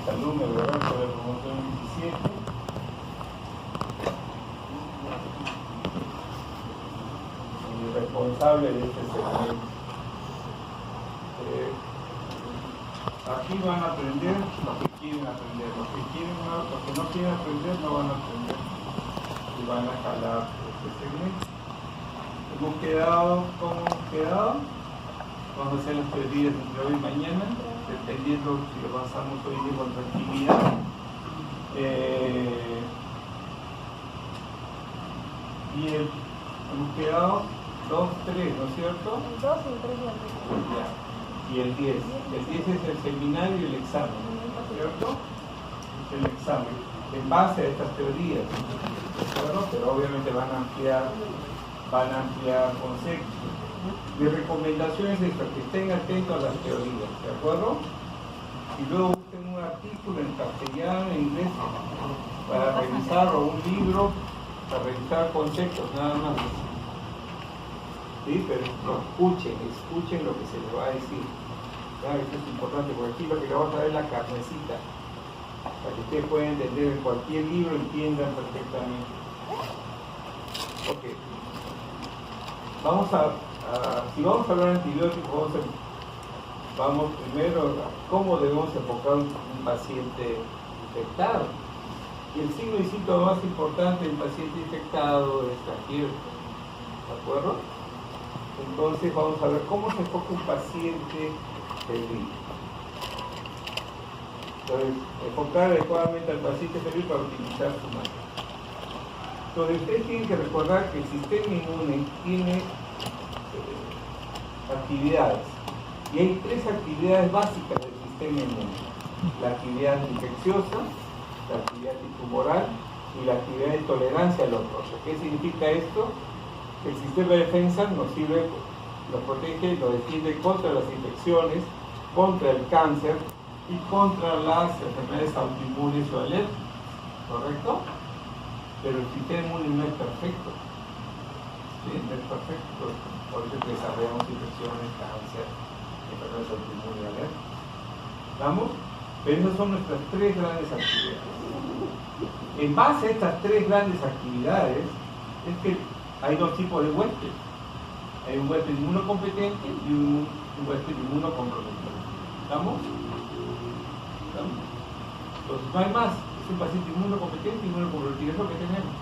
exalumnos, ¿verdad? Sobre la promoción 17. Y responsable de este segmento. Aquí van a aprender los que quieren aprender. Los que no quieren aprender no van a aprender. Y van a jalar este segmento. Hemos quedado, ¿cómo hemos quedado? Vamos a hacer las teorías entre hoy y mañana, dependiendo si lo pasamos hoy día con tranquilidad. Hemos quedado 2, 3, ¿no es cierto? El 2 y el 3 y el 3. Ya. Y el 10. El 10 es el seminario y el examen, ¿no es cierto? Es el examen. En base a estas teorías, ¿de acuerdo? Pero obviamente van a ampliar conceptos. Mi recomendación es esta, que estén atentos a las teorías, ¿de acuerdo? Y luego busquen un artículo en castellano, en inglés, para revisar, o un libro para revisar conceptos, nada más. ¿Sí? Pero escuchen lo que se les va a decir. Claro, esto es importante, porque aquí lo que le vamos a dar es la carnecita, para que ustedes puedan entender en cualquier libro, entiendan perfectamente. Ok. Si vamos a hablar de antibióticos, vamos primero a cómo debemos enfocar un paciente infectado. Y el signo y síntoma más importante del paciente infectado es la fiebre, ¿de acuerdo? Entonces vamos a ver cómo se enfoca un paciente febril. Entonces, enfocar adecuadamente al paciente febril para utilizar su mano. Entonces, ustedes tienen que recordar que el sistema inmune tiene actividades. Y hay 3 actividades básicas del sistema inmune. La actividad infecciosa, la actividad tumoral y la actividad de tolerancia a los otros. ¿Qué significa esto? Que el sistema de defensa nos sirve, nos protege, nos defiende contra las infecciones, contra el cáncer y contra las enfermedades autoinmunes o alérgicas. ¿Correcto? Pero el sistema inmune no es perfecto. ¿Sí? No es perfecto. Por eso desarrollamos infecciones, cáncer, enfermedades autoinmunes y alérgicas. ¿Vamos? Pero esas son nuestras 3 grandes actividades. En base a estas 3 grandes actividades, es que hay 2 tipos de huésped. Hay un huésped inmunocompetente y un huésped inmunocomprometido. ¿Estamos? Entonces no hay más. Es un paciente inmunocompetente y inmunocomprometido. Es lo que tenemos.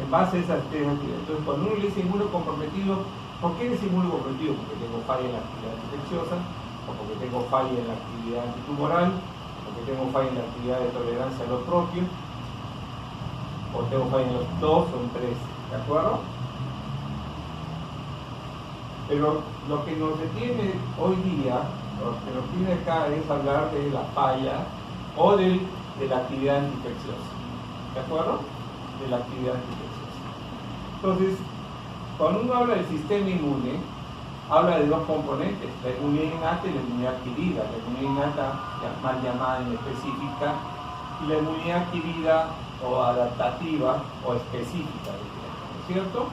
En base a esas 3 actividades. Entonces cuando uno le dice inmunocomprometido, ¿por qué es inmunocomprometido? Porque tengo falla en la actividad infecciosa, o porque tengo falla en la actividad antitumoral, porque tengo falla en la actividad de tolerancia a lo propio, o tengo falla en los 2 o en 3. ¿De acuerdo? Pero lo que nos detiene hoy día, lo que nos tiene acá es hablar de la falla o de la actividad antiinfecciosa. ¿De acuerdo? De la actividad antiinfecciosa. Entonces, cuando uno habla del sistema inmune, habla de 2 componentes, la inmunidad innata y la inmunidad adquirida. La inmunidad innata, mal llamada en específica, y la inmunidad adquirida o adaptativa o específica, ¿no es cierto?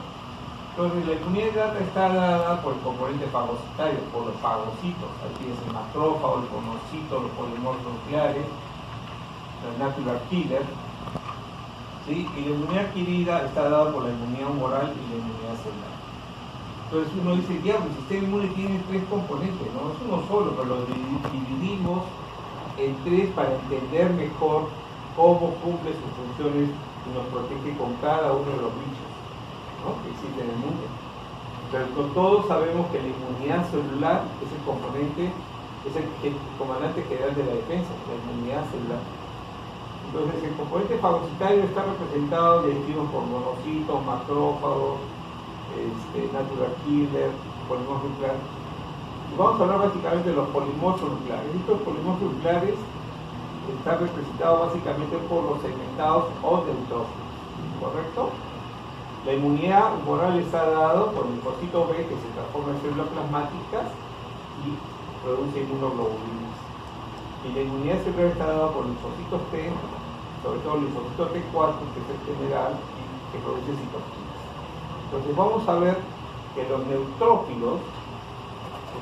Entonces la inmunidad innata está dada por el componente fagocitario, por los fagocitos. Aquí tienes el macrófago, el conocito, los polimorfos nucleares, el natural killer, ¿sí? Y la inmunidad adquirida está dada por la inmunidad humoral y la inmunidad celular. Entonces uno dice, ya, el sistema inmune tiene 3 componentes, no es uno solo, pero lo dividimos en 3 para entender mejor cómo cumple sus funciones y nos protege con cada uno de los bichos, ¿no?, que existen en el mundo. Pero todos sabemos que la inmunidad celular es el componente, es el comandante general de la defensa, la inmunidad celular. Entonces el componente fagocitario está representado, ya dijimos, por monocitos, macrófagos, natural killer, polimorfos nucleares. Y vamos a hablar básicamente de los polimorfos nucleares. Estos polimorfos nucleares están representados básicamente por los segmentados o neutrófilos, ¿correcto? La inmunidad humoral está dada por el linfocito B, que se transforma en células plasmáticas y produce inmunoglobulinas. Y la inmunidad celular está dada por linfocitos T, sobre todo el linfocito T4, que es el general, que produce citoquinas. Entonces vamos a ver que los neutrófilos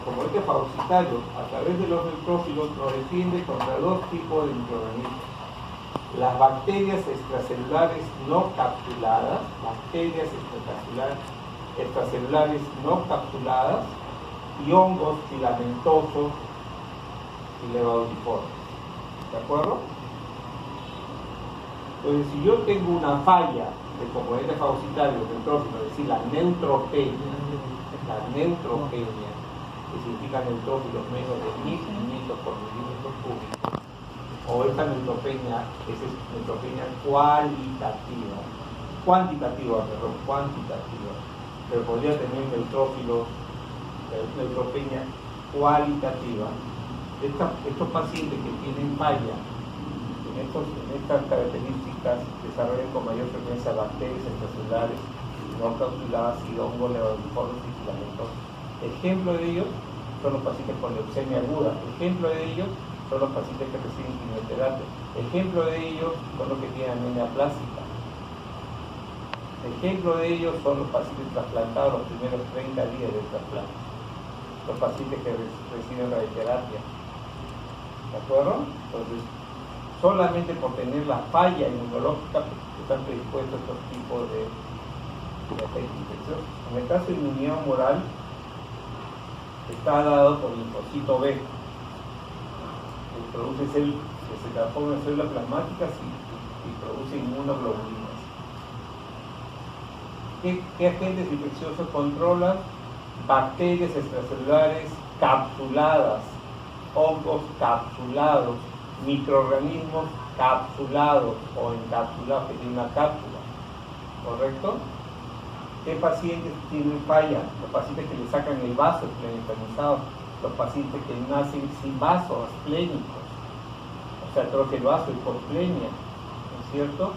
componente fagocitario a través de los neutrófilos nos defiende contra dos tipos de microorganismos. Las bacterias extracelulares no capsuladas, no capsuladas y hongos filamentosos y levaduriformes. ¿De acuerdo? Entonces, si yo tengo una falla del componente fagocitario neutrófilo, es decir, la neutropenia, que significa neutrófilos menos de 1500 por milímetro cúbico, o esta neutropenia, que es neutropenia cuantitativa, pero podría tener neutropenia cualitativa. Estos pacientes que tienen falla en estas características desarrollan con mayor frecuencia bacterias extracelulares no capsuladas y hongos levaduriformes y filamentosos. Ejemplo de ellos son los pacientes con leucemia aguda. Ejemplo de ellos son los pacientes que reciben quimioterapia. Ejemplo de ellos son los que tienen anemia plástica. Ejemplo de ellos son los pacientes trasplantados los primeros 30 días del trasplante. Los pacientes que reciben radioterapia. ¿De acuerdo? Entonces, solamente por tener la falla inmunológica están predispuestos a estos tipos de efectos infecciosos. En el caso de inmunidad humoral, está dado por linfocito B, que se transforma en células plasmáticas y produce inmunoglobulinas. ¿Qué agentes infecciosos controlan? Bacterias extracelulares capsuladas, hongos capsulados, microorganismos capsulados o encapsulados que tienen una cápsula, ¿correcto? ¿Qué pacientes tienen falla? Los pacientes que le sacan el vaso esplenicalizado, los pacientes que nacen sin vasos esplénicos, o sea, atrofia el vaso, hiposplenia, ¿no es cierto?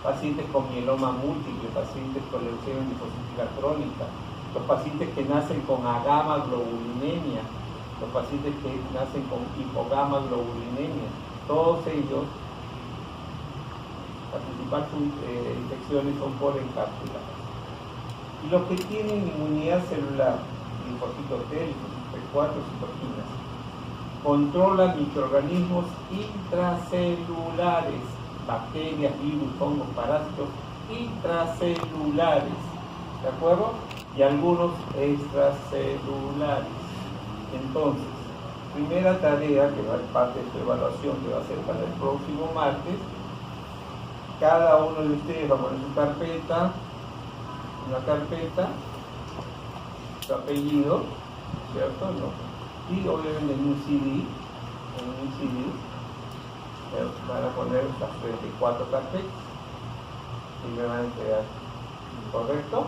Pacientes con mieloma múltiple, pacientes con leucemia linfocítica crónica, los pacientes que nacen con agamaglobulinemia, los pacientes que nacen con hipogamaglobulinemia, todos ellos, las principales infecciones son por encapsuladas. Y los que tienen inmunidad celular, linfocitos T, linfocitos T4, citoquinas, controlan microorganismos intracelulares, bacterias, virus, hongos, parásitos intracelulares, ¿de acuerdo? Y algunos extracelulares. Entonces, primera tarea, que va a ser parte de su evaluación, que va a ser para el próximo martes, cada uno de ustedes va a poner su carpeta, una carpeta, su apellido, ¿cierto? ¿No? Y obviamente en un CD, van a poner las 34 carpetas y me van a entregar, ¿correcto?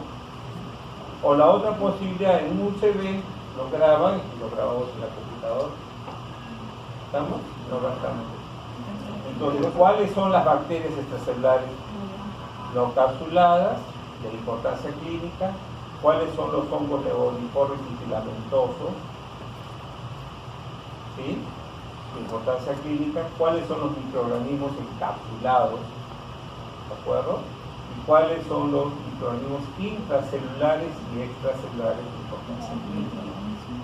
O la otra posibilidad, en un USB lo graban y lo grabamos en la computadora. ¿Estamos? No gastamos. Entonces, ¿cuáles son las bacterias extracelulares no capsuladas de importancia clínica? ¿Cuáles son los hongos levaduriformes y filamentosos? ¿Sí? De importancia clínica. ¿Cuáles son los microorganismos encapsulados? ¿De acuerdo? ¿Y cuáles son los microorganismos intracelulares y extracelulares de importancia clínica?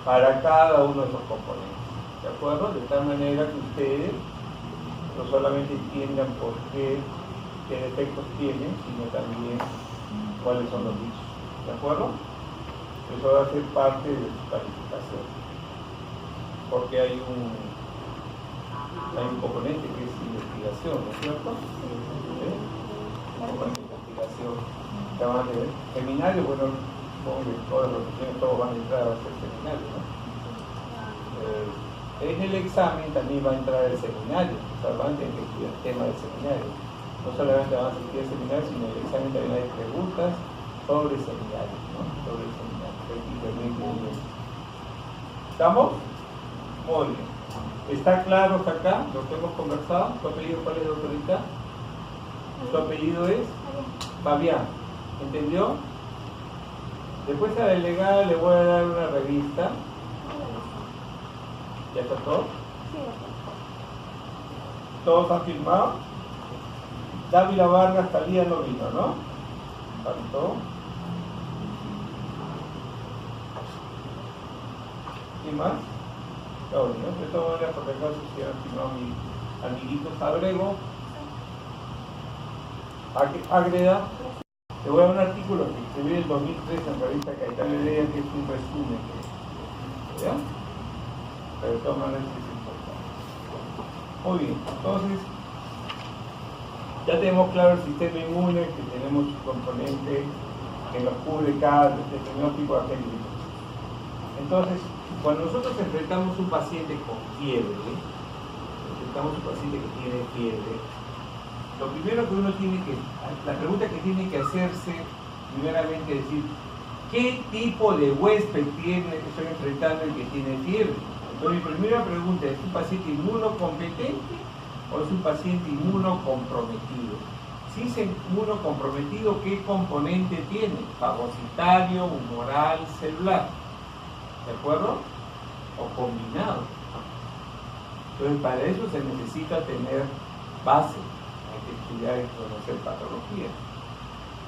Para cada uno de esos componentes. ¿De acuerdo? De tal manera que ustedes no solamente entiendan por qué defectos tienen, sino también cuáles son los dichos. ¿De acuerdo? Eso va a ser parte de su calificación. Porque hay un componente que es investigación, ¿no es cierto? ¿Sí? Un componente de investigación. Ya van a tener seminarios, bueno, supongo que todas las profesiones todos van a entrar a hacer seminarios, ¿no? En el examen también va a entrar el seminario, o sea, van a tener que estudiar el tema del seminario. No solamente van a asistir al seminario, sino en el examen también hay preguntas sobre el seminario, ¿no? Sobre el seminario. ¿Estamos? Muy bien. ¿Está claro hasta acá lo que hemos conversado? ¿Tu apellido cuál es, doctorita? ¿Tu apellido es? Fabián. ¿Entendió? Después a la delegada le voy a dar una revista. ¿Ya está todo? Sí. ¿Todos han firmado? Dávila Vargas Talía no vino, ¿no? ¿Faltó? ¿Alguien más? No, ¿no? De todas maneras, por acaso, si han firmado mi amiguitos Abrego, Agreda. Te voy a dar un artículo que escribí en el 2003 en la revista Caetano Heredia, que es un resumen. ¿Ya? Pero de todas maneras es importante. Muy bien, entonces ya tenemos claro el sistema inmune, que tenemos un componente que nos cubre cada determinado tipo de agente. Entonces, cuando nosotros enfrentamos un paciente con fiebre, lo primero que uno tiene que, la pregunta que tiene que hacerse, primeramente es decir, ¿qué tipo de huésped estoy enfrentando el que tiene fiebre? Entonces, mi primera pregunta es: ¿es un paciente inmunocompetente o es un paciente inmunocomprometido? Si es inmunocomprometido, ¿qué componente tiene? Fagocitario, humoral, celular. ¿De acuerdo? O combinado. Entonces, para eso se necesita tener base. Hay que estudiar y conocer patología.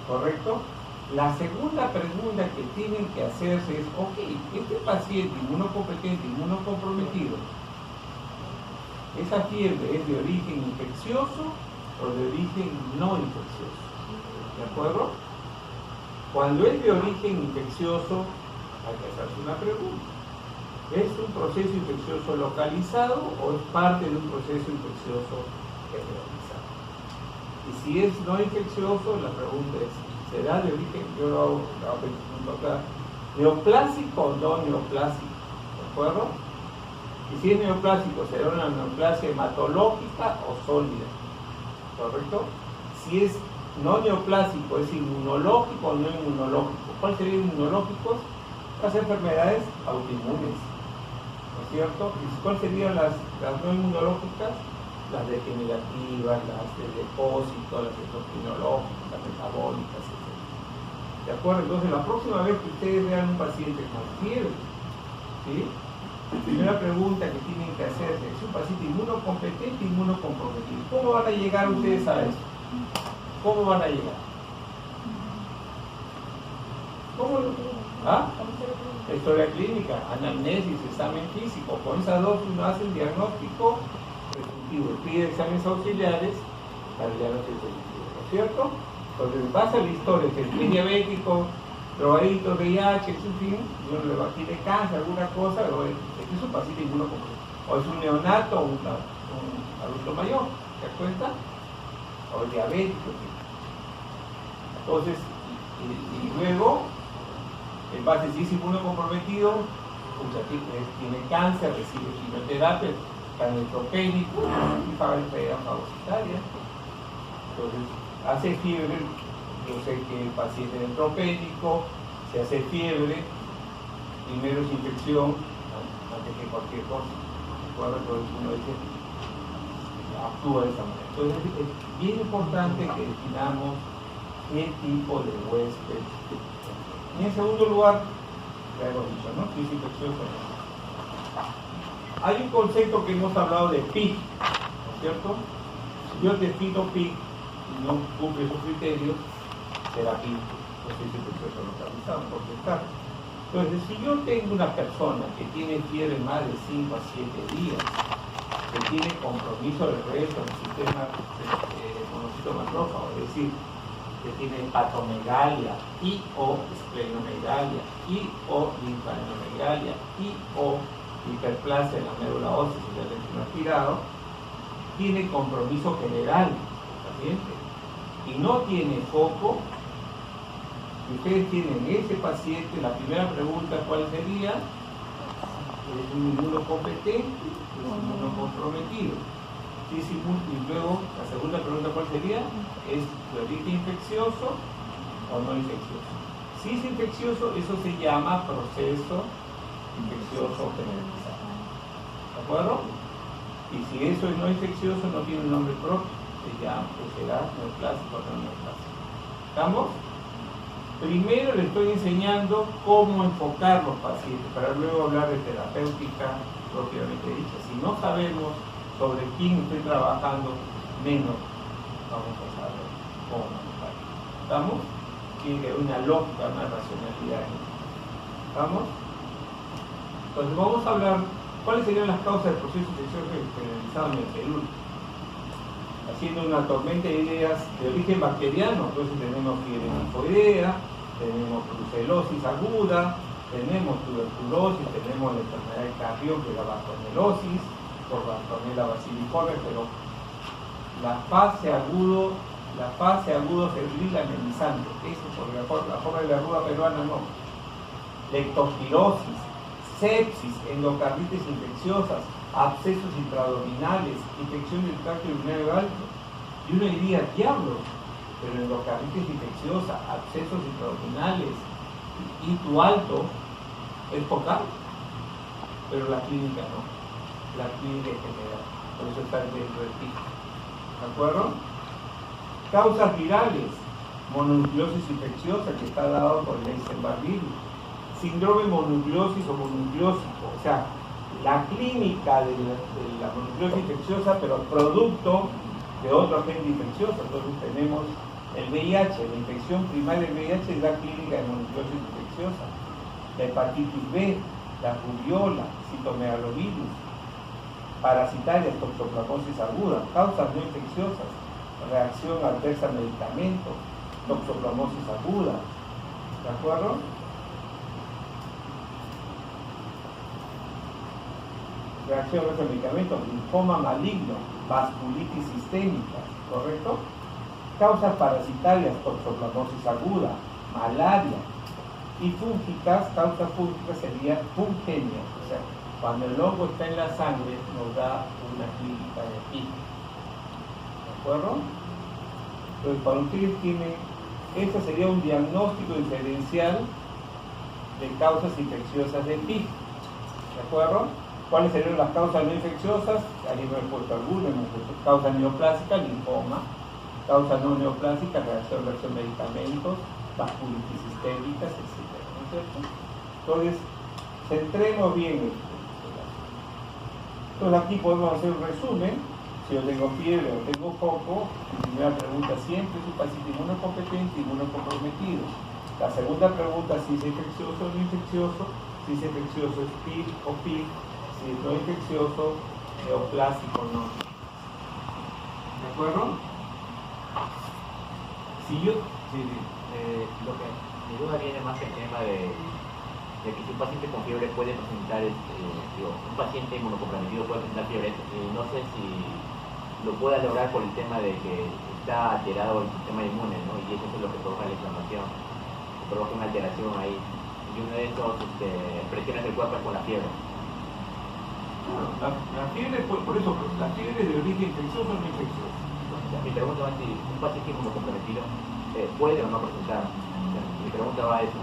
¿Correcto? La segunda pregunta que tienen que hacerse es: ok, este paciente inmunocompetente, inmunocomprometido, ¿esa fiebre es de origen infeccioso o de origen no infeccioso? ¿De acuerdo? Cuando es de origen infeccioso, hay que hacerse una pregunta: ¿es un proceso infeccioso localizado o es parte de un proceso infeccioso generalizado? Y si es no infeccioso, la pregunta es: ¿será de origen, yo lo hago acá, neoplásico o no neoplásico? ¿De acuerdo? Y si es neoplásico, ¿será una neoplasia hematológica o sólida? ¿Correcto? Si es no neoplásico, ¿es inmunológico o no inmunológico? ¿Cuáles serían inmunológicos? Las enfermedades autoinmunes, ¿no es cierto? ¿Y cuáles serían las no inmunológicas? Las degenerativas, las de depósito, las endocrinológicas, las metabólicas, etc. ¿De acuerdo? Entonces, la próxima vez que ustedes vean un paciente con fiebre, ¿sí? La primera pregunta que tienen que hacerse: ¿es un paciente inmunocompetente, inmunocomprometido? ¿Cómo van a llegar ustedes a eso? ¿Cómo van a llegar? ¿Cómo lo ¿Ah? La historia clínica, anamnesis, examen físico. Con esas dos uno hace el diagnóstico presuntivo, pide exámenes auxiliares para el diagnóstico presuntivo, ¿no es cierto? Entonces, basa la historia, que es diabético, drogadicto, VIH, en fin, y uno le va a tiene cáncer, alguna cosa, o es un paciente inmunocomprometido, o es un neonato o un adulto mayor, ¿te das cuenta? O es diabético, en fin. Entonces, y luego, en base, si es inmunocomprometido, tiene cáncer, recibe quimioterapia, está neutropénico y fagocitaria. Entonces, hace fiebre, yo sé que el paciente neutropénico, se hace fiebre, primero es infección, antes que cualquier cosa. Entonces uno dice, actúa de esa manera. Entonces, es bien importante que definamos qué tipo de huésped. Y en segundo lugar, ya hemos dicho, ¿no? Si es infeccioso o no. Hay un concepto que hemos hablado de PIC, ¿no es cierto? Si yo te cito PIC y no cumple esos criterios, será PIC, entonces es infeccioso localizado, porque está. Entonces, si yo tengo una persona que tiene fiebre más de 5 a 7 días, que tiene compromiso del resto del sistema monocito macrófago, es decir, que tiene hepatomegalia y o esplenomegalia y o linfadenomegalia y o hiperplasia en la médula ósea y el intestino aspirado, tiene compromiso general del paciente y no tiene foco. Si ustedes tienen ese paciente, la primera pregunta, ¿cuál sería? ¿Es un inmunocompetente? ¿Es un inmunocomprometido? Sí, sí, y luego, la segunda pregunta, ¿cuál sería? ¿Es de origen infeccioso o no infeccioso? Si es infeccioso, eso se llama proceso infeccioso generalizado. ¿De acuerdo? Y si eso es no infeccioso, no tiene un nombre propio, se llama, pues será neoplásico o no neoplásico. ¿Estamos? Primero le estoy enseñando cómo enfocar los pacientes, para luego hablar de terapéutica propiamente dicha. Si no sabemos sobre quién estoy trabajando, menos vamos a saber cómo manejar. ¿Estamos? Tiene que haber una lógica, una racionalidad. ¿Estamos? Entonces vamos a hablar cuáles serían las causas del proceso infeccioso generalizado en el Perú. Haciendo una tormenta de ideas de origen bacteriano, entonces tenemos fiebre tifoidea, tenemos brucelosis aguda, tenemos tuberculosis, tenemos la enfermedad de Carrión, que es la bartonelosis, por Bartonella bacilliforme, pero la fase agudo febril amenizante, eso por la forma de la ruda peruana no. Leptospirosis, sepsis, endocarditis infecciosas, abscesos intraabdominales, infección del tracto urinario alto. Y uno diría, diablo, pero endocarditis infecciosa, abscesos intraabdominales, hito alto, es focal, pero la clínica no, la clínica en general, por eso está dentro del pico. ¿De acuerdo? Causas virales, mononucleosis infecciosa, que está dado por el Epstein-Barr virus, síndrome mononucleosis o mononucleósico, o sea, la clínica de la mononucleosis infecciosa, pero producto de otro agente infeccioso. Entonces tenemos el VIH, la infección primaria del VIH es la clínica de mononucleosis infecciosa, la hepatitis B, la rubiola, citomegalovirus, parasitarias, toxoplasmosis aguda, causas no infecciosas, reacción adversa a medicamentos, toxoplasmosis aguda, ¿de acuerdo? Reacción adversa a medicamentos, linfoma maligno, vasculitis sistémica, ¿correcto? Causas parasitarias, toxoplasmosis aguda, malaria, y fúngicas, causas fúngicas serían fungenias, o sea, cuando el hongo está en la sangre nos da una clínica de PIC. ¿De acuerdo? Entonces, para ustedes tienen, este sería un diagnóstico diferencial de causas infecciosas de PIC. ¿De acuerdo? ¿Cuáles serían las causas no infecciosas? Ahí no he puesto alguna, hemos puesto causa neoplásica, linfoma, causa no neoplásica, reacción adversa a medicamentos, vasculitis sistémicas, etc. ¿No es cierto? Entonces, centremos bien esto. Entonces aquí podemos hacer un resumen. Si yo tengo fiebre o tengo foco, la primera pregunta siempre es un paciente inmunocompetente, inmunocomprometido. La segunda pregunta, si es infeccioso o no infeccioso, si es infeccioso es PIC o PIC, si es no infeccioso, neoplásico o no. ¿De acuerdo? Si yo... Lo que mi duda viene más el tema de que si un paciente con fiebre puede presentar, un paciente inmunocomprometido puede presentar fiebre, no sé si lo pueda lograr por el tema de que está alterado el sistema inmune, ¿no? Y eso es lo que provoca la inflamación, que provoca una alteración ahí, y uno de esos presiones del cuerpo con la fiebre. La fiebre, por eso, la fiebre de origen infeccioso o no infeccioso. O sea, mi pregunta va a si un paciente inmunocomprometido puede o no presentar. O sea, mi pregunta va a eso.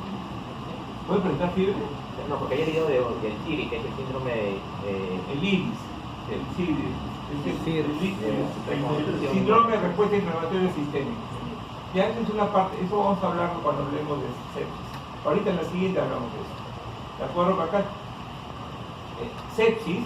¿Puede presentar fiebre? No, porque hay el video del CIRI, que es el síndrome el IRIS, el CIRI, el síndrome de respuesta inflamatoria sistémica. Ya esa es una parte, eso vamos a hablar cuando hablemos de sepsis. Ahorita en la siguiente hablamos de eso. ¿De acuerdo para acá? Sepsis,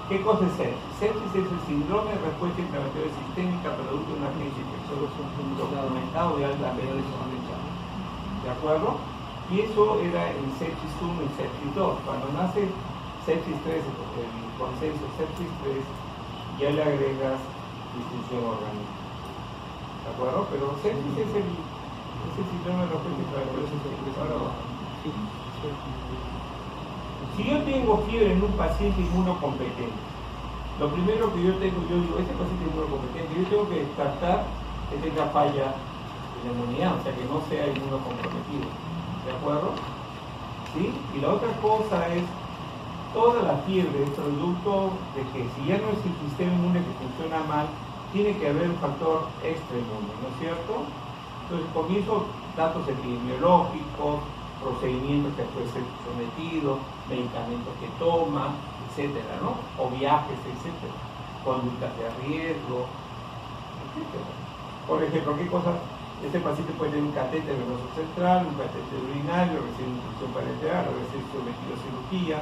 ¿qué cosa es sepsis? Sepsis es el síndrome de respuesta inflamatoria sistémica producto de una agente infeccioso documentado de alta gravedad. ¿De acuerdo? Y eso era en sepsis 1 y sepsis 2. Cuando nace sepsis 3, el consenso sepsis 3, ya le agregas disfunción orgánica. ¿De acuerdo? Pero sepsis es el síndrome de respuesta inflamatoria sistémica. Si yo tengo fiebre en un paciente inmunocompetente, lo primero que yo digo, este paciente inmunocompetente, yo tengo que descartar que tenga falla de la inmunidad, o sea que no sea inmunocomprometido. ¿De acuerdo? ¿Sí? Y la otra cosa es, toda la fiebre es producto de que si ya no es el sistema inmune que funciona mal, tiene que haber un factor extrainmune, ¿no es cierto? Entonces comienzo datos epidemiológicos, procedimientos que puede ser sometido, medicamentos que toma, etcétera, ¿no? O viajes, etcétera, conductas de riesgo, etcétera. Por ejemplo, ¿qué cosas? Este paciente puede tener un catéter venoso central, un catéter urinario, recibe instrucción parenteral, recibe sometido a cirugía,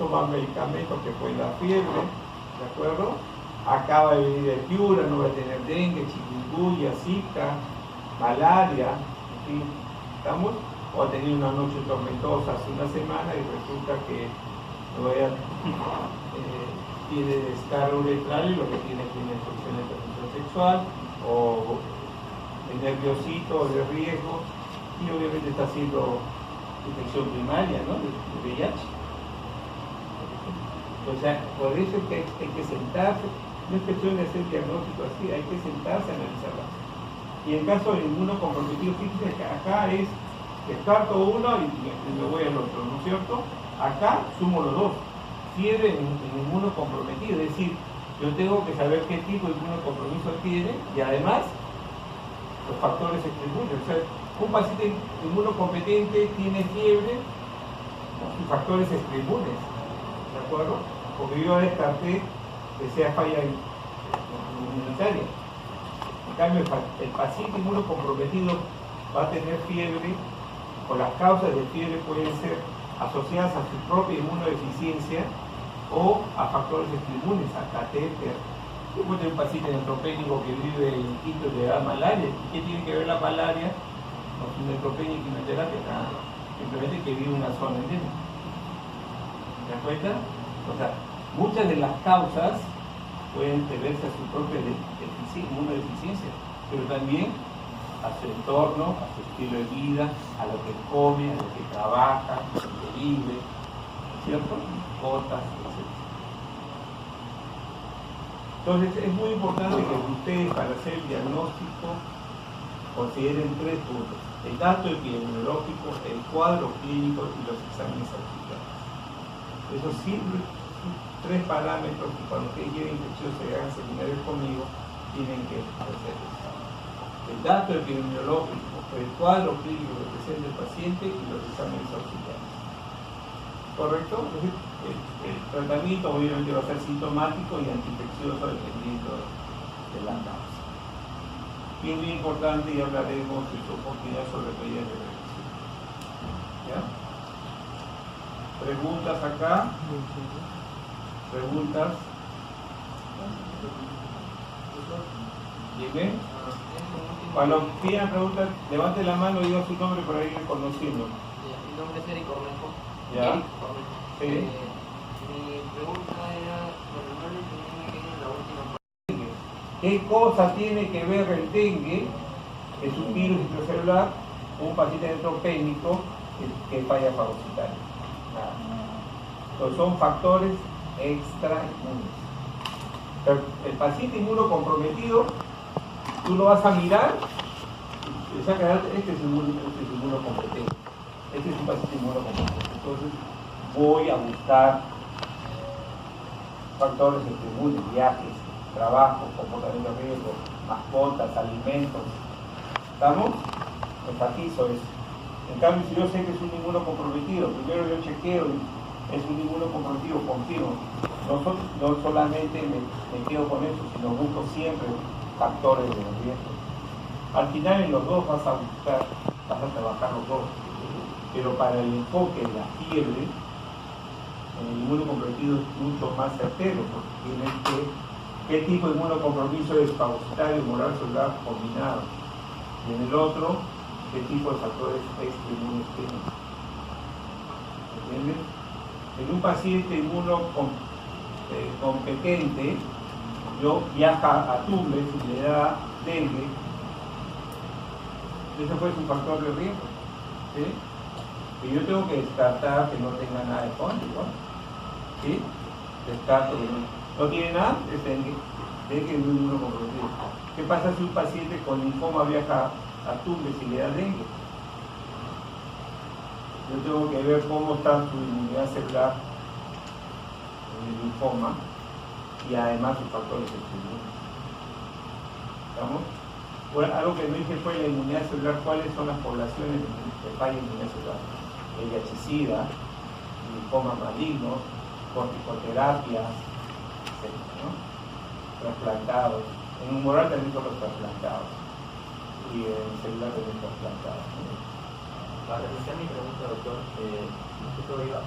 tomar medicamentos que pueden dar fiebre, ¿de acuerdo? Acaba de venir de Piura, no va a tener dengue, chikungunya, zika, malaria, ¿ok? ¿sí? ¿Estamos? O ha tenido una noche tormentosa hace una semana y resulta que tiene descarga uretral y lo que tiene es una infección de transmisión sexual o de nerviosito o de riesgo, y obviamente está haciendo infección primaria, ¿no? de VIH. O sea, por eso es que hay que sentarse, no es cuestión de hacer diagnóstico así, hay que sentarse a analizarla. Y en caso de ninguno comprometido, fíjense que acá es, descarto uno y me voy al otro, ¿no es cierto? Acá sumo los dos, fiebre en ninguno comprometido, es decir, yo tengo que saber qué tipo de inmunocompromiso tiene y además los factores extrainmunes. O sea, un paciente inmunocompetente tiene fiebre, sus factores extrainmunes, ¿de acuerdo? Porque yo descarté que sea falla inmunitaria. En cambio, el paciente inmunocomprometido va a tener fiebre, o las causas de fiebre pueden ser asociadas a su propia inmunodeficiencia o a factores extrainmunes, a catéter. Yo puedo tener un paciente neutropénico que vive en Quito y le da malaria. ¿Qué tiene que ver la malaria con su neutropenia y quimioterapia? Nada, simplemente que vive en una zona endémica. ¿Se dan cuenta? O sea, muchas de las causas pueden deberse a su propia inmunodeficiencia, pero también a su entorno, a su estilo de vida, a lo que come, a lo que trabaja, a lo que vive, ¿cierto? Cotas, etc. Entonces es muy importante que ustedes, para hacer el diagnóstico, consideren tres puntos: el dato epidemiológico, el cuadro clínico y los exámenes aplicados. Esos son tres parámetros que cuando ustedes lleven infección se hagan seminarios conmigo, tienen que hacer eso. El dato epidemiológico, el cuadro clínico que presenta el paciente y los exámenes auxiliares. ¿Correcto? Entonces, el tratamiento obviamente va a ser sintomático y antiinfeccioso dependiendo de la causa. Y es muy importante, y hablaremos en su oportunidad sobre medidas de prevención. ¿Ya? ¿Preguntas acá? ¿Preguntas? Dime. Cuando pidan preguntas, levante la mano y diga su nombre para ir reconociendo. Mi nombre es Eric Cornejo. ¿Ya? Eric Cornejo. Sí. Mi pregunta era, bueno, no le entendí en la última parte. ¿Qué cosa tiene que ver el dengue, que es un virus intracelular, un paciente neutropénico que falla fagocitaria? Nada. Entonces son factores extrainmunes. El paciente inmunocomprometido, tú lo vas a mirar y vas a quedar, este es inmunocompetente, este es un paciente inmunocompetente. Entonces voy a buscar factores extrainmunes, viajes, trabajo, comportamiento de riesgo, mascotas, alimentos. ¿Estamos? Enfatizo eso. En cambio, si yo sé que es un inmunocomprometido, primero yo chequeo y es un inmunocomprometido continuo. No solamente me quedo con eso, sino busco siempre factores de riesgo. Al final en los dos vas a trabajar los dos. Pero para el enfoque de la fiebre, el inmunocomprometido es mucho más certero, porque tiene qué tipo de inmunocompromiso es fagocitario, humoral, celular combinado. Y en el otro, qué tipo de factores extrainmunes tiene. ¿Entienden? En un paciente inmunocompetente, yo viaja a Tumbes y le da dengue, ese fue su factor de riesgo. ¿Sí? Y yo tengo que descartar que no tenga nada de cónico. ¿Sí? Descarto que no tiene nada, es dengue es un inmunocomprometido. ¿Qué pasa si un paciente con linfoma viaja a Tumbes y le da dengue? Yo tengo que ver cómo está su inmunidad celular en el linfoma y además sus factores extrainmunes. ¿Estamos? Bueno, algo que no dije fue la inmunidad celular. ¿Cuáles son las poblaciones que fallan inmunidad celular? VIH-Sida, linfomas malignos, corticoterapias, etc., ¿no? Trasplantados. En humoral también son los trasplantados y en celular también trasplantados, ¿no? Para responder mi pregunta, doctor,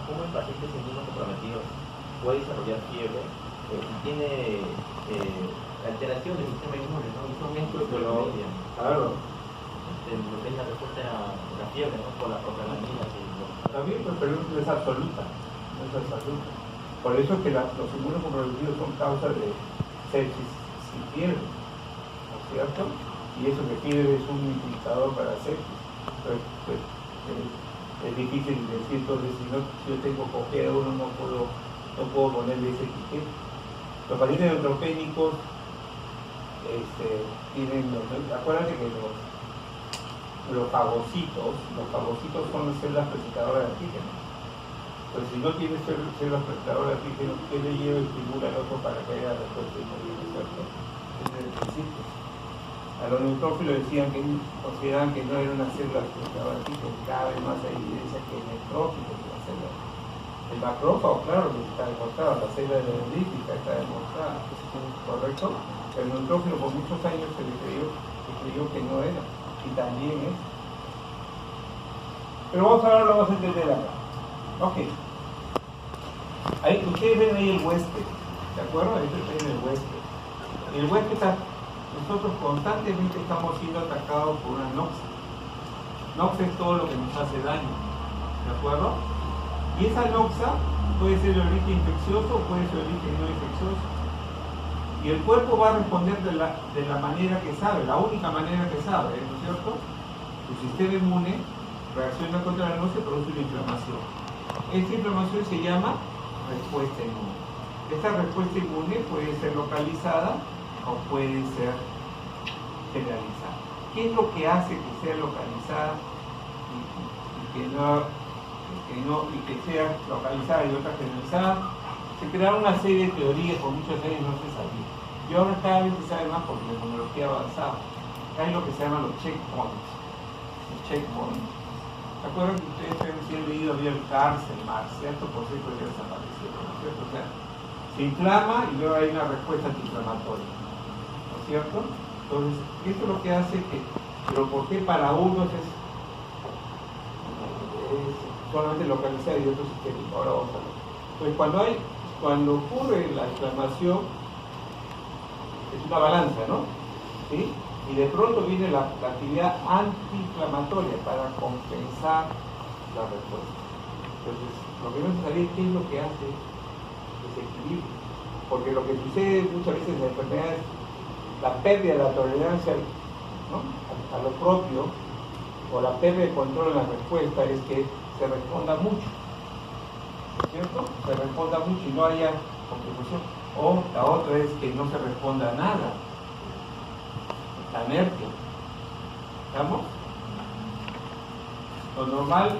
¿cómo el paciente inmunocomprometido puede desarrollar fiebre si tiene alteración del sistema inmune, ¿no? Y son estos Pero, claro, lo que es la respuesta a la fiebre, ¿no? Por las propagandinas y También, pero no es absoluta. No es absoluta. Por eso es que los inmunocomprometidos son causa de sepsis si fiebre, ¿no es cierto? Y eso que fiebre es un indicador para sepsis. Entonces, pues, es difícil decir, entonces, si yo tengo cojera, uno no puedo ponerle ese etiqueta. Los pacientes neutropénicos tienen, acuérdate que los fagocitos son las células presentadoras de antígeno. Pues si no tienes células presentadoras de antígeno, ¿qué le lleva y estimula al otro para que haya respuesta inmune, ¿cierto? Ese es el principio. A los neutrófilos consideraban que no era una célula presentadora de antígeno, cada vez más hay evidencia que el neutrófilo es una célula. El macrófago, claro, que está demostrado, la célula dendrítica está demostrada, ¿correcto? El neutrófilo por muchos años se creyó que no era, y también es. Pero lo vamos a entender acá. Ok. Ahí, ustedes ven ahí el huésped, ¿de acuerdo? Ahí ven el huésped. El huésped nosotros constantemente estamos siendo atacados por una noxa. Noxa es todo lo que nos hace daño, ¿de acuerdo? Y esa noxa puede ser de origen infeccioso o puede ser de origen no infeccioso. Y el cuerpo va a responder de la manera que sabe, la única manera que sabe, ¿no es cierto? Tu sistema inmune reacciona contra la noxa y produce una inflamación. Esta inflamación se llama respuesta inmune. Esta respuesta inmune puede ser localizada o puede ser generalizada. ¿Qué es lo que hace que sea localizada y que sea localizada y otra generalizada? Se crearon una serie de teorías, por muchos años no se sabía. Y ahora cada vez se sabe más porque la tecnología ha avanzado. Hay lo que se llaman los checkpoints. Los checkpoints. ¿Se acuerdan que ustedes han leído? Había el Marx, ¿cierto? Por cierto, ya desapareció, ¿no es cierto? O sea, se inflama y luego hay una respuesta antiinflamatoria, ¿no es cierto? Entonces, esto es lo que hace que, pero ¿por qué para unos es solamente localizado y otros sistémico? Ahora vamos a ver. Pues cuando ocurre la inflamación, es una balanza, ¿no? ¿Sí? Y de pronto viene la actividad antiinflamatoria para compensar la respuesta. Entonces, lo que no se sabe es qué es lo que hace ese equilibrio. Porque lo que sucede muchas veces en la enfermedad es la pérdida de la tolerancia, ¿no?, a lo propio, o la pérdida de control en la respuesta, es que se responda mucho. ¿Cierto? Se responda mucho y no haya compensación. O la otra es que no se responda a nada. La inercia. ¿Estamos? Lo normal,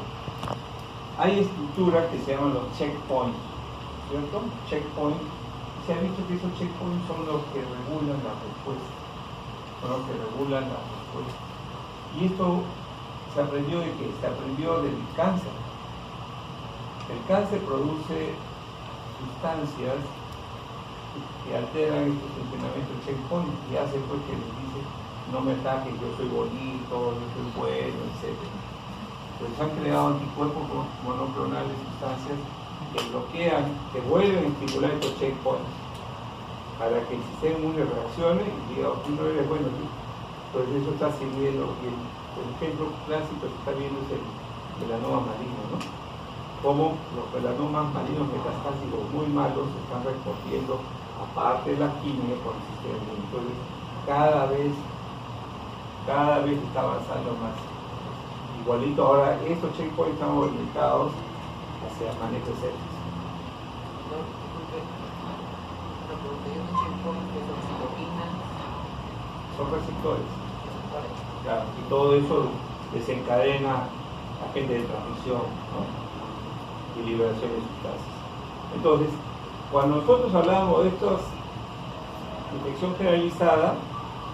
hay estructuras que se llaman los checkpoints, ¿cierto? Checkpoints. Se ha visto que esos checkpoints son los que regulan la respuesta. Son los que regulan la respuesta. Y esto se aprendió de qué? Se aprendió del cáncer. El cáncer produce sustancias que alteran estos funcionamientos del checkpoint y hace pues que les dice no me ataques, yo soy bonito, yo soy bueno, etc. Pues han creado anticuerpos monoclonales, sustancias que bloquean, que vuelven a estimular estos checkpoints para que el sistema inmune reaccione y diga, tú no eres bueno, pues eso está sirviendo. Y el ejemplo clásico que está viendo es el melanoma maligno, ¿no? Como los melanomas malignos metastásicos muy malos se están respondiendo, aparte de la quimio, con el sistema inmune. Entonces, cada vez está avanzando más. Igualito ahora, estos checkpoints están orientados hacia manejo de sepsis. Son receptores. Claro, y todo eso desencadena agentes de transmisión, ¿no?, y liberación de sustancias. Entonces, cuando nosotros hablamos de estas infección generalizada,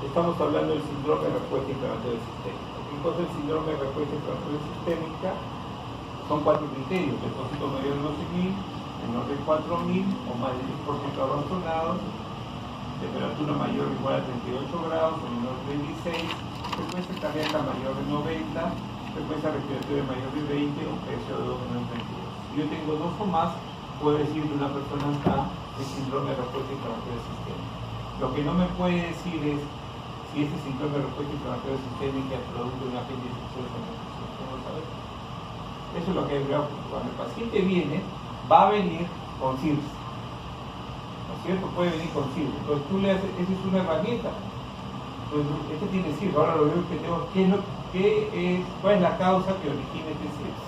estamos hablando del síndrome de respuesta inflamatoria sistémica. Entonces, el síndrome de respuesta inflamatoria sistémica son 4 criterios: depósito mayor de 12.000, menor de 4.000 o más de 10% abastonados, temperatura mayor o igual a 38 grados o menor de 16, frecuencia cardíaca mayor de 90, frecuencia respiratoria mayor de 20 o PSO2 menor de 22. Si yo tengo 2 o más, puedo decir que una persona está en síndrome de respuesta inflamatoria sistémica. Lo que no me puede decir es si ese síndrome de respuesta inflamatoria sistémica es producto de una agente infeccioso o no infeccioso. ¿Cómo lo sabemos? Eso es lo que es grave. Cuando el paciente viene, va a venir con CIRS. ¿No es cierto? Puede venir con CIRS. Entonces tú le haces, esa es una herramienta. Entonces, este tiene CIRS. Ahora lo veo que tengo, ¿cuál es la causa que origina este CIRS?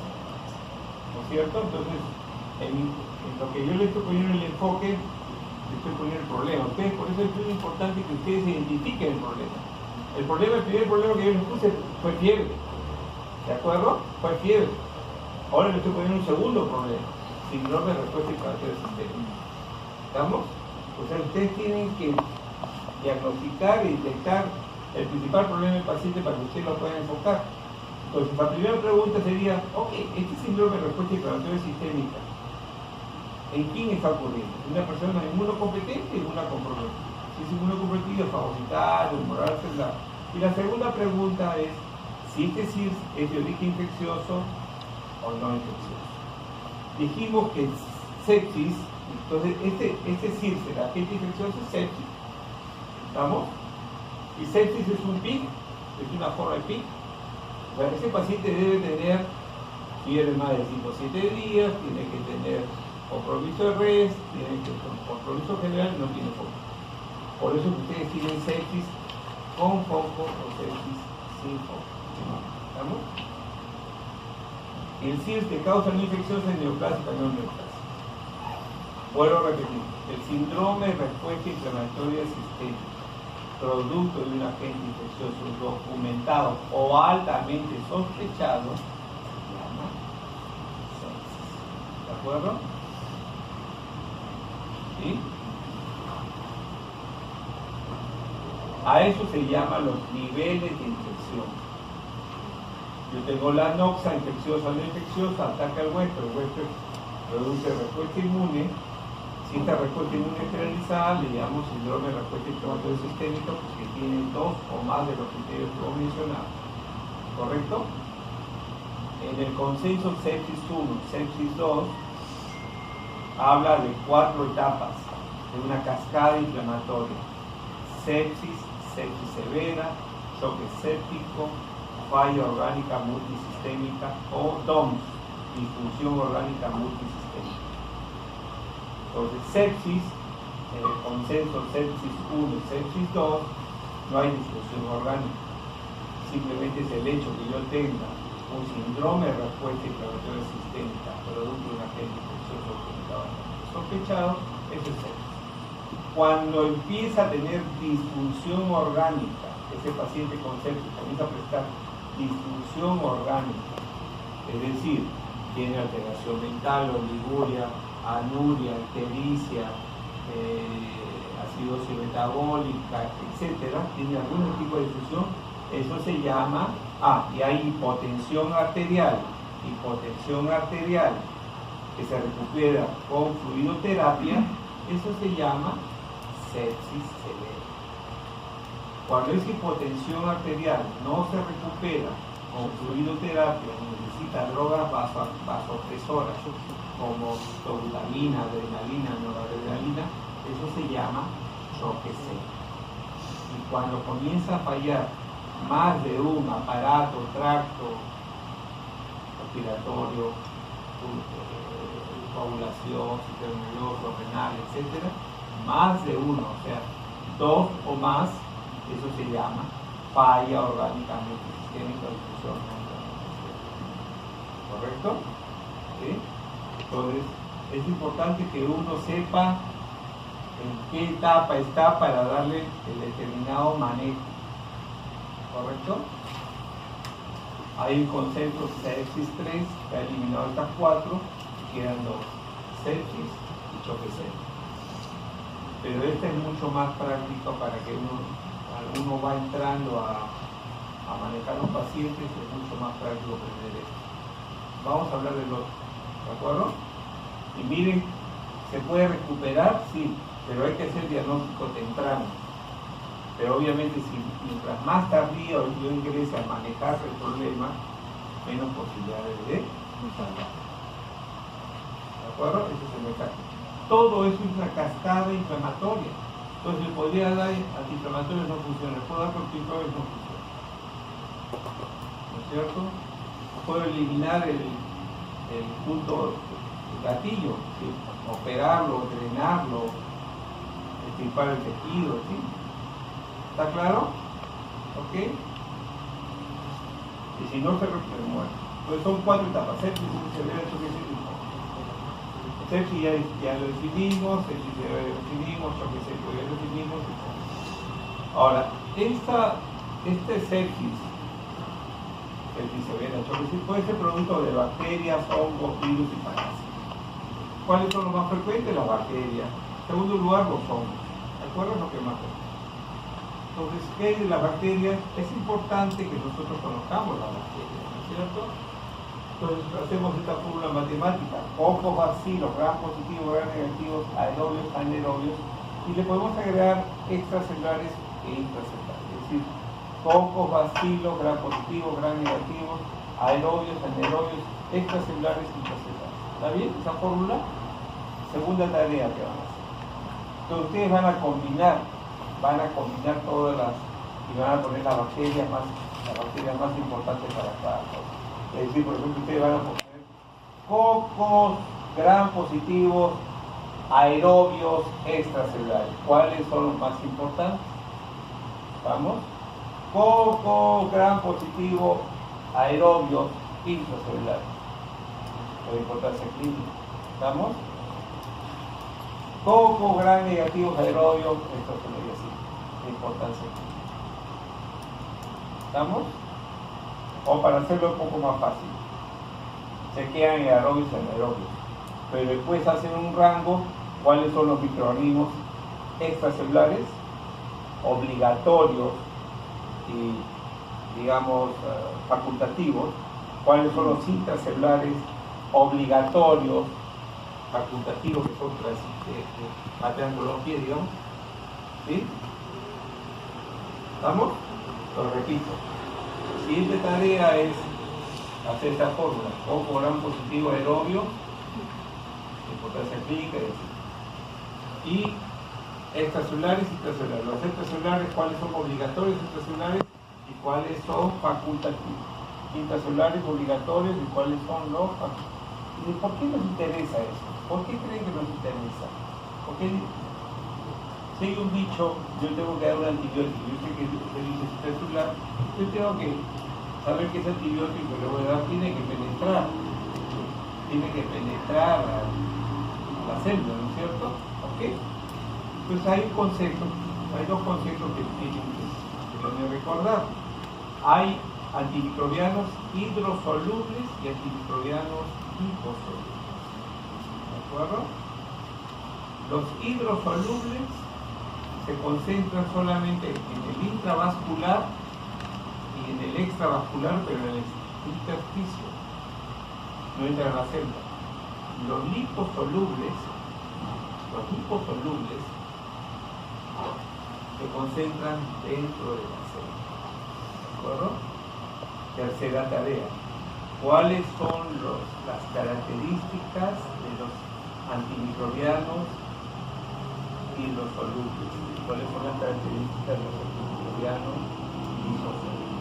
¿No es cierto? Entonces, en lo que yo le estoy poniendo el enfoque, le estoy poniendo el problema. Ustedes, por eso es muy importante que ustedes identifiquen el problema. El primer problema que yo les puse fue fiebre. ¿De acuerdo? Fue fiebre. Ahora le estoy poniendo un segundo problema. Síndrome de respuesta inflamatoria sistémica. ¿Estamos? O sea, ustedes tienen que diagnosticar y detectar el principal problema del paciente para que ustedes lo puedan enfocar. Entonces, la primera pregunta sería, ok, este síndrome de respuesta inflamatoria sistémica, ¿en quién está ocurriendo? ¿Una persona inmunocompetente o una comprometida? Si es inmunocompetida, fagocitar, humorarse. Y la segunda pregunta es, si este CIRS es de origen infeccioso o no infeccioso. Dijimos que sepsis, entonces este CIRS, el agente infeccioso es sepsis. ¿Estamos? Y sepsis es un PIC, es una forma de PIC. O sea, ese paciente debe tener fiebre más de 5 o 7 días, tiene que tener compromiso de res, tiene que tener compromiso general, no tiene foco. Por eso que ustedes tienen sepsis con foco o sepsis sin foco. ¿Estamos? El CIRS de causa no infecciosa es neoplásica, no neoplásica. Vuelvo a repetir, el síndrome de respuesta inflamatoria sistémica, producto de un agente infeccioso documentado o altamente sospechado, se llama sepsis. ¿De acuerdo? ¿Sí? A eso se llaman los niveles de infección. Yo tengo la noxa, infecciosa o no infecciosa, ataca el huésped produce respuesta inmune. Si esta respuesta inmune es generalizada, le llamamos síndrome de respuesta inflamatoria sistémica porque tiene dos o más de los criterios que hemos mencionado. ¿Correcto? En el consenso sepsis 1, sepsis 2, habla de 4 etapas de una cascada inflamatoria: sepsis, sepsis severa, choque séptico, falla orgánica multisistémica o DOMS, disfunción orgánica multisistémica. Entonces, sepsis, en el consenso sepsis 1 y sepsis 2, no hay disfunción orgánica. Simplemente es el hecho que yo tenga un síndrome de respuesta inflamatoria sistémica producto de un agente infeccioso sospechado, eso es sepsis. Cuando empieza a tener disfunción orgánica, ese paciente con sepsis comienza a prestar disfunción orgánica, es decir, tiene alteración mental, oliguria, anuria, ictericia, acidosis metabólica, etcétera, tiene algún tipo de disfunción, eso se llama, y hay hipotensión arterial que se recupera con fluidoterapia, eso se llama sepsis severa. Cuando esa hipotensión arterial no se recupera con fluidoterapia, necesita drogas vasopresoras como tolutamina, adrenalina, noradrenalina, eso se llama choque séptico. Y cuando comienza a fallar más de un aparato, tracto respiratorio, coagulación, sistema nervioso, renal, etc., más de uno, o sea, 2 o más, eso se llama falla orgánica multisistémica o disfunción orgánica multisistémica. ¿Correcto? ¿Sí? Entonces, es importante que uno sepa en qué etapa está para darle el determinado manejo. ¿Correcto? Hay un concepto sepsis 3 que ha eliminado estas 4 y quedan 2: sepsis y choque séptico. Pero este es mucho más práctico para que uno va entrando a manejar los pacientes, es mucho más práctico aprender esto. Vamos a hablar del otro, ¿de acuerdo? Y miren, ¿se puede recuperar? Sí, pero hay que hacer diagnóstico temprano. Pero obviamente, mientras más tardío yo ingrese a manejar el problema, menos posibilidades de salvar. ¿De acuerdo? Ese es el mensaje. Todo eso es una cascada inflamatoria. Entonces le podría dar antiinflamatorios, no funciona, le puedo dar corticoides, no funciona. ¿No es cierto? Puedo eliminar el punto gatillo, ¿sí? Operarlo, drenarlo, extirpar el tejido, ¿sí? ¿Está claro? ¿Ok? Y si no se muere. Entonces son 4 etapas: sepsis, severa, choque séptico. Sepsis ya lo definimos, sepsis severa lo definimos, choque séptico ya lo definimos. Ahora, este sepsis severa, choque séptico puede ser producto de bacterias, hongos, virus y parásitos. ¿Cuáles son los más frecuentes? Las bacterias. En segundo lugar, los hongos. ¿De acuerdo? Es lo que más frecuente. Entonces, ¿qué hay de las bacterias? Es importante que nosotros conozcamos las bacterias, ¿no es cierto? Entonces, hacemos esta fórmula matemática: cocos, bacilos, gram positivos, gram negativos, aerobios, anaerobios, y le podemos agregar extracelulares e intracelulares. Es decir, cocos, bacilos, gram positivos, gram negativos, aerobios, anaerobios, extracelulares e intracelulares. ¿Está bien esa fórmula? Segunda tarea que van a hacer. Entonces, ustedes van a combinar todas las, y van a poner las bacterias más importantes para cada cosa. Es decir, por ejemplo, ustedes van a poner cocos, gram positivos, aerobios, extracelulares. ¿Cuáles son los más importantes? ¿Vamos? Coco, gram positivo, aerobios, intracelulares. Por importancia clínica. ¿Estamos? Coco, gram negativos, aerobios, extracelulares, así. De importancia clínica. ¿Estamos? O para hacerlo un poco más fácil, se quedan en aerobios y anaerobios, pero después hacen un rango: cuáles son los microorganismos extracelulares obligatorios y, digamos, facultativos, cuáles son los intracelulares obligatorios, facultativos, que son pateando los pies, digamos. ¿Sí? ¿Estamos? Lo repito. La siguiente tarea es hacer esta fórmula: coco, gram positivo, aerobio, importancia clínica, y extracelulares y intracelulares. Los extracelulares, cuáles son obligatorios extracelulares y cuáles son facultativos. Intracelulares obligatorios y cuáles son los facultativos. ¿Y por qué nos interesa eso? ¿Por qué creen que nos interesa? Porque si hay un bicho, yo tengo que dar un antibiótico, yo sé que se dice extracelular, yo tengo que saber que ese antibiótico que le voy a dar tiene que penetrar a la célula, ¿no es cierto? ¿Ok? Pues hay dos conceptos que tienen que recordar. Hay antimicrobianos hidrosolubles y antimicrobianos liposolubles. ¿De acuerdo? Los hidrosolubles se concentran solamente en el intravascular y en el extravascular, pero en el intersticio, no entran a la célula. Los liposolubles se concentran dentro de la célula. ¿De acuerdo? Tercera tarea: ¿cuáles son las características de los antimicrobianos hidrosolubles? ¿Cuáles son las características de los antimicrobianos lisosolubles?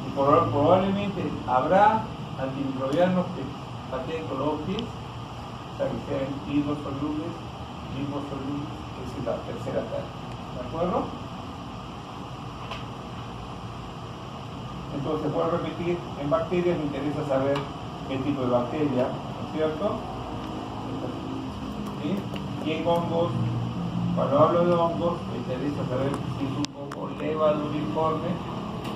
Y probablemente habrá antimicrobianos que pateen con los pies, o sea, que sean hidrosolubles, liposolubles. Esa es la tercera tarea. ¿De acuerdo? Entonces, voy a repetir: en bacterias me interesa saber qué tipo de bacteria, ¿no es cierto? ¿Sí? Y en hongos, cuando hablo de hongos, me interesa saber si es un hongo levaduriforme,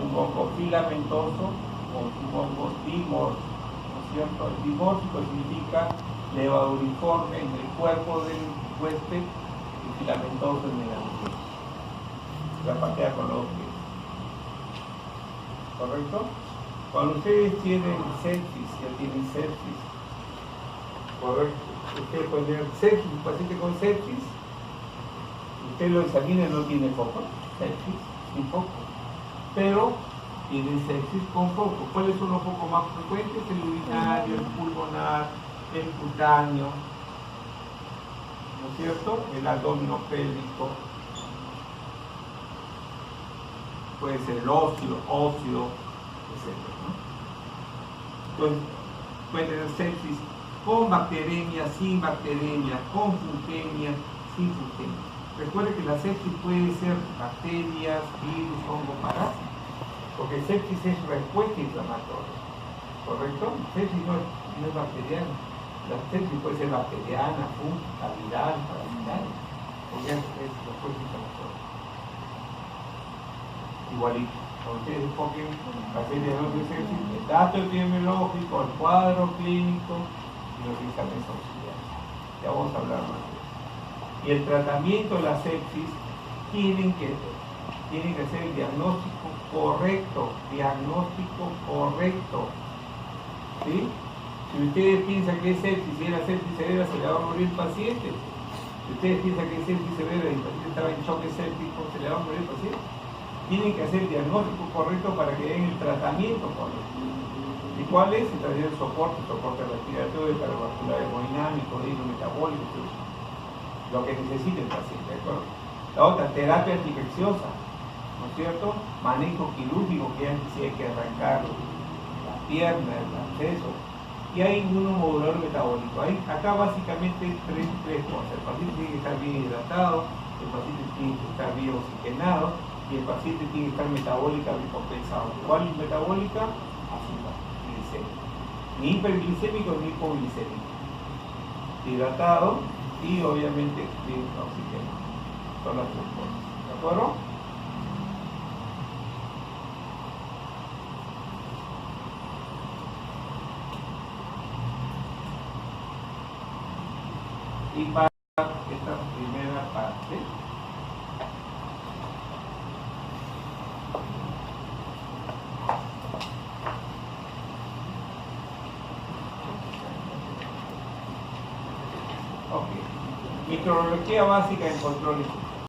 un hongo filamentoso o un hongo dimórfico, ¿no es cierto? El dimórfico significa levaduriforme en el cuerpo del huésped y filamentoso en el ambiente. La patea con los pies. ¿Correcto? Cuando ustedes tienen sepsis, ya tienen sepsis, ¿correcto? Ustedes pueden tener sepsis, un paciente con sepsis, usted lo examina y no tiene foco, sepsis sin foco, pero tienen sepsis con foco. ¿Cuáles son los focos más frecuentes? El urinario, el pulmonar, el cutáneo, ¿no es cierto? El abdominopélvico, puede ser el óxido, etc., ¿no? Entonces, puede tener sepsis con bacteremia, sin bacteremia, con fungemia, sin fungemia. Recuerde que la sepsis puede ser bacterias, virus, hongo, parásitos, porque sepsis es respuesta inflamatoria, ¿correcto? Sepsis no es bacteriana. La sepsis puede ser bacteriana, fúngica, viral, parasitaria, porque es respuesta inflamatoria. Igualito, cuando ustedes enfoquen hacer el diagnóstico de sepsis, el dato epidemiológico, el cuadro clínico y los exámenes auxiliares. Ya vamos a hablar más de eso. Y el tratamiento de la sepsis tienen que hacer el diagnóstico correcto, ¿sí? Si ustedes piensan que es sepsis, si era sepsis severa, se le va a morir el paciente. Si ustedes piensan que es sepsis severa y el paciente estaba en choque séptico, se le va a morir el paciente. Tienen que hacer el diagnóstico correcto para que den el tratamiento correcto. ¿Y cuál es? El soporte respiratorio, cardiovascular, hemodinámico, hidrometabólico, todo eso. Lo que necesite el paciente, ¿de acuerdo? La otra, terapia antiinfecciosa, ¿no es cierto? Manejo quirúrgico, que si hay que arrancar la pierna, el acceso. Y hay inmunomodulador metabólico. Acá básicamente tres cosas. El paciente tiene que estar bien hidratado, el paciente tiene que estar bien oxigenado y el paciente tiene que estar metabólicamente compensado. ¿Cuál es metabólica? Azúcar, glicémico. Ni hiperglicémico ni hipoglicémico. Hidratado y obviamente bien oxigenado. Son las tres cosas. ¿De acuerdo? Y para esta primera parte, microbiología básica en control